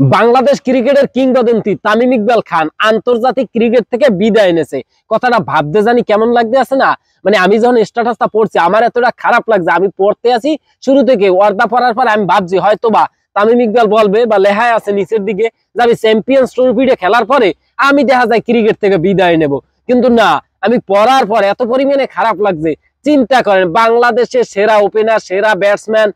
বাংলাদেশ ক্রিকেটের কিংবদন্তি তামিম ইকবাল খান আন্তর্জাতিক ক্রিকেট থেকে বিদায় এনেছে। কথাটা ভাবতে জানি কেমন লাগতে আছে না, মানে আমি যখন স্ট্যাটাসটা পড়ছি আমার এতটা খারাপ লাগছে। আমি পড়তে আছি শুরু থেকে, ওয়ার্দা পড়ার পর আমি ভাবছি হয়তোবা তামিম ইকবাল বলবে বা লেখায় আছে নিচের দিকে যে আমি চ্যাম্পিয়ন্স ট্রফিতে খেলার পরে আমি দেখা যায় ক্রিকেট থেকে বিদায় নেব, কিন্তু না, আমি পড়ার পর এত পরিমাণে খারাপ লাগছে। চিন্তা করেন, বাংলাদেশের সেরা ওপেনার, সেরা ব্যাটসম্যান,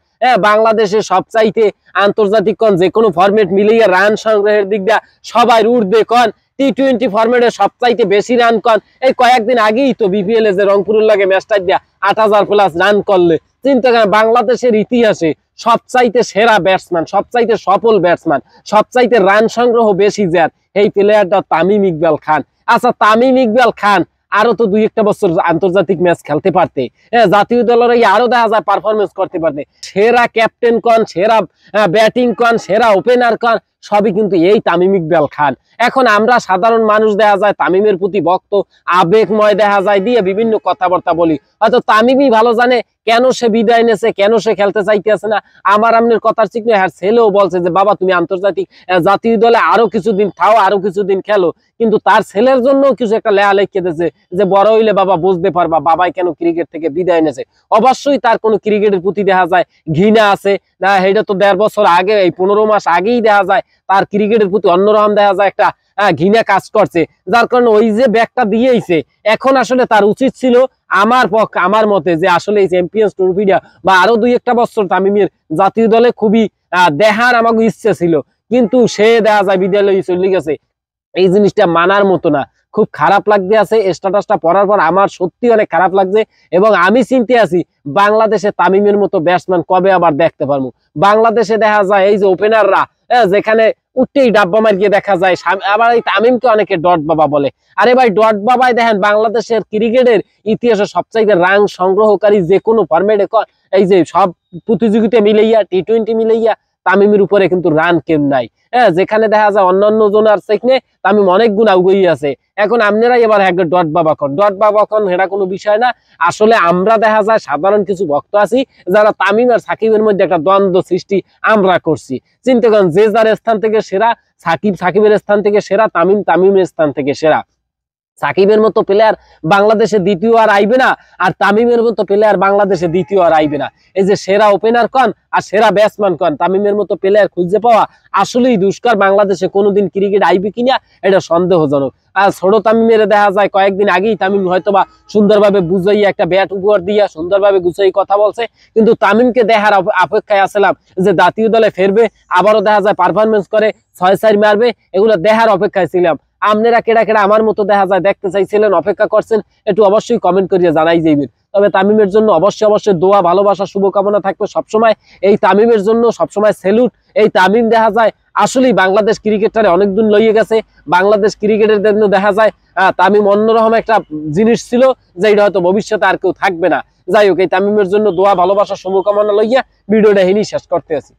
বাংলাদেশের সবচাইতে আন্তর্জাতিক কোন যে কোনো ফরম্যাট মিলিয়ে রান সংগ্রহের দিক দিয়ে সবাই উর্ধে কোন টি-20 ফরম্যাটে সবচাইতে বেশি রান কোন। এই কয়েকদিন আগেই তো বিপিএল এ যে রংপুরের লাগে ম্যাচটা দিয়া ৮,০০০ প্লাস রান করলে, চিন্তা করেন বাংলাদেশের ইতিহাসে সবচাইতে সেরা ব্যাটসম্যান, সবচাইতে সফল ব্যাটসম্যান, সবচাইতে রান সংগ্রহ বেশি যার, এই প্লেয়ারটা তামিম ইকবাল খান। আচ্ছা, তামিম ইকবাল খান আরো তো ২-১টা বছর আন্তর্জাতিক ম্যাচ খেলতে পারতে, জাতীয় দলের আরো দেখা যায় পারফরমেন্স করতে পারতে। সেরা ক্যাপ্টেন কন, সেরা ব্যাটিং কন, সেরা ওপেনার কন, সবই কিন্তু এই তামিম ইকবাল খান। এখন আমরা সাধারণ মানুষ দেখা যায় তামিমের প্রতি ভক্ত, আবেগময় দেখা যায় দিয়ে বিভিন্ন কথাবার্তা বলি, হয়তো তামিমই ভালো জানে কেন সে বিদায় নিয়েছে, কেন সে খেলতে চাইতেছে না। আমার আমনের কথার চিকনে হ্যাঁ ছেলেও বলছে যে বাবা তুমি আন্তর্জাতিক জাতীয় দলে আরো কিছুদিন থাও, আরো কিছুদিন খেলো, কিন্তু তার ছেলের জন্য কিছু একটা লেয়া লেখে দিয়েছে যে বড় হইলে বাবা বুঝতে পারবা বাবাই কেন ক্রিকেট থেকে বিদায় নিয়েছে। অবশ্যই তার কোনো ক্রিকেটের প্রতি দেখা যায় ঘৃণা আছে না, এটা তো ১.৫ বছর আগে, এই ১৫ মাস আগেই দেখা যায় তার ক্রিকেটের প্রতি অন্যরকম দেখা যায় একটা ঘৃণা কাজ করছে, যার কারণে ওই যে ব্যাগটা দিয়েছে। এখন আসলে তার উচিত ছিল আমার মতে যে আসলে এই চ্যাম্পিয়ন্স ট্রফিটা বা আরো ২-১টা বছর তামিমের জাতীয় দলে খুবই দেখার আমাকে ইচ্ছে ছিল, কিন্তু সে দেখা যায় বিদ্যালয়ে চলে গেছে। এই জিনিসটা মানার মতো না, খুব খারাপ লাগতে আছে। স্ট্যাটাসটা পড়ার পর আমার সত্যি অনেক খারাপ লাগছে এবং আমি চিন্তে আছি বাংলাদেশে তামিমের মতো ব্যাটসম্যান কবে আবার দেখতে পারবো। বাংলাদেশে দেখা যায় এই যে ওপেনাররা যেখানে উঠতেই ডাব্বা মারিয়ে দেখা যায়, আবার এই তামিমকে অনেকে ডট বাবা বলে। আরে ভাই, ডট বাবাই দেখেন বাংলাদেশের ক্রিকেটের ইতিহাসে সবচাইতে রান সংগ্রহকারী যে কোনো ফরম্যাটে এই যে সব প্রতিযোগিতা মিলাইয়া টি-20 মিলাইয়া তামিমের উপরে কিন্তু রান কেউ নাই। যেখানে দেখা যায় অন্যান্য জনের সেখানে তামিম অনেক গুণ আগুই আছে। এখন আপনারা এবার একবার ডট বাবা কন, ডট বাবা কন, এটা কোনো বিষয় না। আসলে আমরা দেখা যায় সাধারণ কিছু ভক্ত আছি যারা তামিম আর সাকিবের মধ্যে একটা দ্বন্দ্ব সৃষ্টি আমরা করছি। চিন্তা করেন, যে যার স্থান থেকে সেরা, সাকিবের স্থান থেকে সেরা, তামিমের স্থান থেকে সেরা। সাকিবের মতো প্লেয়ার বাংলাদেশে দ্বিতীয় আর আইবে না, আর তামিমের মতো প্লেয়ার বাংলাদেশে দ্বিতীয় আর আইবে না। এই যে সেরা ওপেনার কন আর সেরা ব্যাটসম্যান কন, তামিমের মতো প্লেয়ার খুঁজে পাওয়া আসলেই দুষ্কর। বাংলাদেশে কোনোদিন ক্রিকেট আইবে কিনা এটা সন্দেহজনক। আর ছোট তামিমের দেখা যায় কয়েকদিন আগেই তামিম হয়তোবা সুন্দরভাবে বুঝাইয়া একটা ব্যাট উপহার দিয়া সুন্দরভাবে গুছাই কথা বলছে, কিন্তু তামিমকে দেখার অপেক্ষায় আসলাম যে জাতীয় দলে ফেরবে, আবারও দেখা যায় পারফরমেন্স করে ৬-৪ মারবে, এগুলো দেখার অপেক্ষায় ছিলাম। আপনারা কেডা কেডা আমার মতো দেখা যায় দেখতে চাইছিলেন, অপেক্ষা করছেন, একটু অবশ্যই কমেন্ট করিয়ে জানাই যাইবেন। তবে তামিমের জন্য অবশ্যই দোয়া, ভালোবাসা, শুভকামনা থাকবে সবসময়। এই তামিমের জন্য সবসময় স্যালুট। এই তামিম দেখা যায় আসলেই বাংলাদেশ ক্রিকেটারে অনেক দূর লইয়ে গেছে। বাংলাদেশ ক্রিকেটের জন্য দেখা যায় তামিম অন্যরকম একটা জিনিস ছিল যে এটা হয়তো ভবিষ্যতে আর কেউ থাকবে না। যাই হোক, এই তামিমের জন্য দোয়া, ভালোবাসা, শুভকামনা লইয়া ভিডিওটা হেনি শেষ করতে আছি।